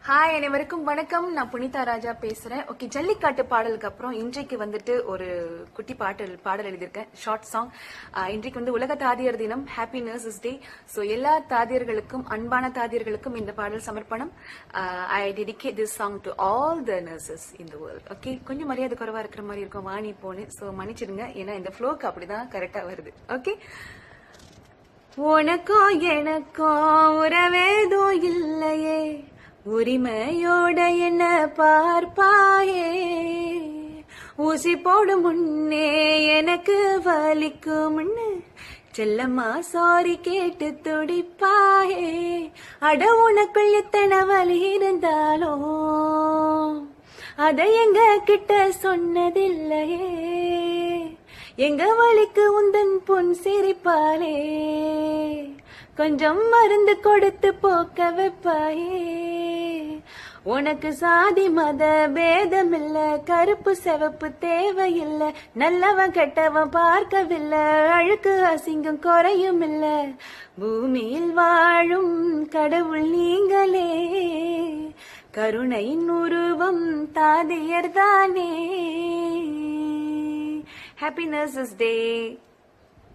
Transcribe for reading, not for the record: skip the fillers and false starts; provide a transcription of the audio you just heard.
Hi அனைவருக்கும் வணக்கம். நான் புனிதா ராஜா பேசுறேன். ஓகே, ஜல்லிக்காட்டு பாடலுக்கு அப்புறம் இன்றைக்கு வந்துட்டு ஒரு குட்டி பாடல் எழுதியிருக்கேன், ஷார்ட் சாங். இன்றைக்கு வந்து உலக தாதியர் தினம், ஹாப்பி நர்சஸ் டே. ஸோ எல்லா தாதியர்களுக்கும், அன்பான தாதியர்களுக்கும் இந்த பாடல் சமர்ப்பணம். I dedicate this song to all the nurses in the world. Okay, கொஞ்சம் மரியாதை குறைவா இருக்கிற மாதிரி இருக்கும் வாணி போன்னு, ஸோ மன்னிச்சிடுங்க, ஏன்னா இந்த ஃப்ளோக்கு அப்படிதான் கரெக்டா வருது. ஓகே, உனக்கோ எனக்கோ உறவேதோ இல்லையே, உரிமையோட என்ன பார்ப்பாயே, ஊசி போடும் முன்னே எனக்கு வலிக்கும் முன்னு செல்லம்மா சாரி கேட்டு துடிப்பாயே. அட உனக்குள் எத்தனை வலி இருந்தாலும் அதை எங்க கிட்ட சொன்னதில்லையே, எங்க வலிக்கு உந்தன் பொன் சிரிப்பாலே கொஞ்சம் மருந்து கொடுத்து போக்க வைப்பாயே. உனக்கு சாதி மத பேதம் இல்ல, கருப்பு சிவப்பு தேவையில்லை, நல்லவன் கெட்டவன் பார்க்கவில்லை, அழுக்கு அசிங்கம் குறையும் இல்ல, பூமியில் வாழும் கடவுள் நீங்களே, கருணையின் உருவம் தாதியர் தானே. ஹாப்பி நர்சஸ் டே.